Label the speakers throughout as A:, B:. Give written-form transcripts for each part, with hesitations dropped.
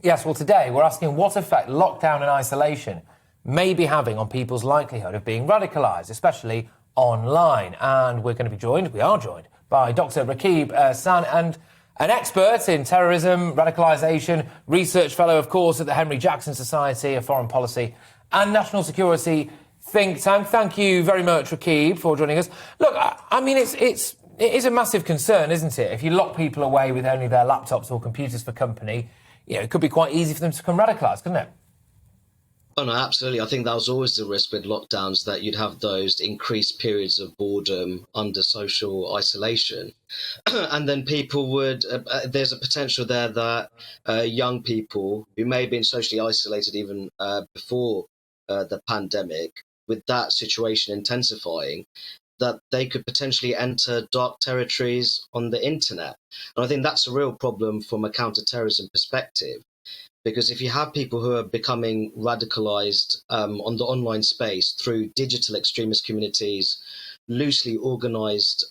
A: Yes, well, today we're asking what effect lockdown and isolation may be having on people's likelihood of being radicalised, especially online. And we are joined by Dr. Rakib Ehsan, and an expert in terrorism, radicalisation, research fellow, of course, at the Henry Jackson Society of Foreign Policy and National Security think tank. Thank you very much, Rakib, for joining us. Look, I mean, it is a massive concern, isn't it? If you lock people away with only their laptops or computers for company, it could be quite easy for them to become radicalised, couldn't it?
B: Oh, no, absolutely. I think that was always the risk with lockdowns, that you'd have those increased periods of boredom under social isolation. And then people would, there's a potential there that young people who may have been socially isolated even before the pandemic, with that situation intensifying, that they could potentially enter dark territories on the internet. And I think that's a real problem from a counter-terrorism perspective, because if you have people who are becoming radicalized on the online space through digital extremist communities, loosely organized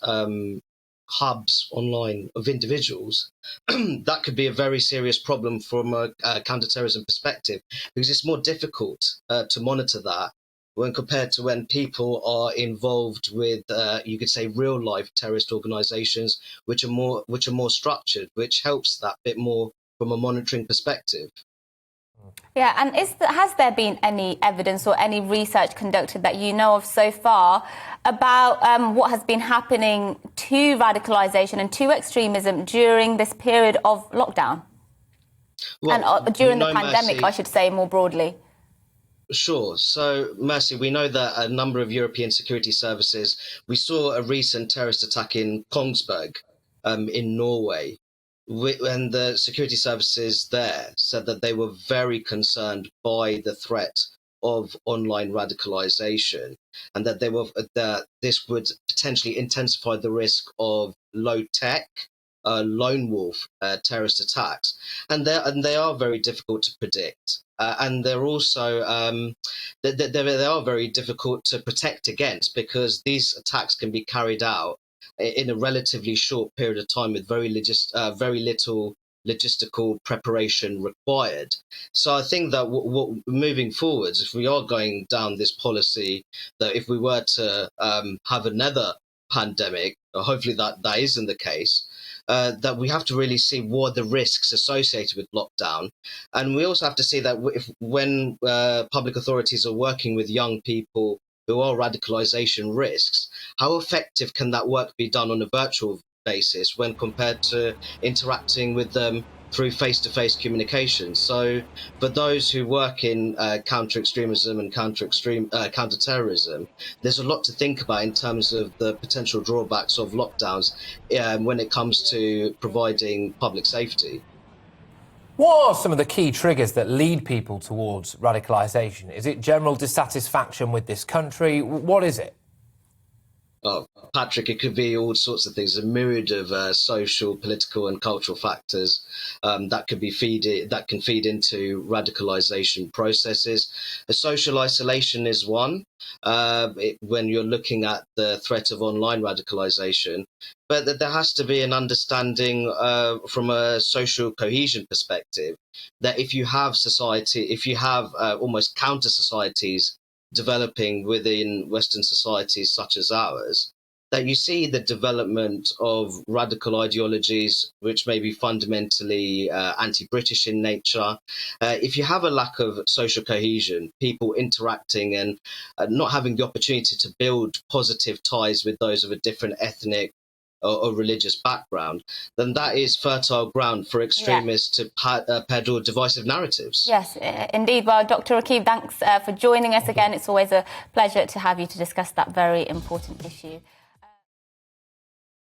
B: hubs online of individuals, that could be a very serious problem from a counter-terrorism perspective, because it's more difficult to monitor that when compared to when people are involved with, you could say, real-life terrorist organizations, which are more structured, which helps that bit more from a monitoring perspective.
C: Yeah, and has there been any evidence or any research conducted that you know of so far about what has been happening to radicalisation and to extremism during this period of lockdown? Well, and during the pandemic, Mercy, I should say, more broadly.
B: Sure. So, Mercy, we know that a number of European security services, we saw a recent terrorist attack in Kongsberg in Norway, and the security services there said that they were very concerned by the threat of online radicalization, and that this would potentially intensify the risk of low-tech, lone wolf terrorist attacks, and they are very difficult to predict. And they're also they are very difficult to protect against, because these attacks can be carried out in a relatively short period of time with very little logistical preparation required. So I think that moving forwards, if we are going down this policy, that if we were to have another pandemic, hopefully that isn't the case, that we have to really see what are the risks associated with lockdown. And we also have to see that when public authorities are working with young people who are radicalization risks, how effective can that work be done on a virtual basis when compared to interacting with them through face-to-face communication? So for those who work in counter-extremism and counter-terrorism, there's a lot to think about in terms of the potential drawbacks of lockdowns when it comes to providing public safety.
A: What are some of the key triggers that lead people towards radicalisation? Is it general dissatisfaction with this country? What is it?
B: Oh, Patrick, it could be all sorts of things, a myriad of social, political and cultural factors that can feed into radicalisation processes. Social isolation is one, when you're looking at the threat of online radicalisation, but there has to be an understanding from a social cohesion perspective that if you have almost counter societies developing within Western societies such as ours, that you see the development of radical ideologies which may be fundamentally anti-British in nature. If you have a lack of social cohesion, people interacting and not having the opportunity to build positive ties with those of a different ethnic or religious background, then that is fertile ground for extremists to peddle divisive narratives.
C: Yes, indeed. Well, Dr. Rakib, thanks for joining us again. It's always a pleasure to have you to discuss that very important issue.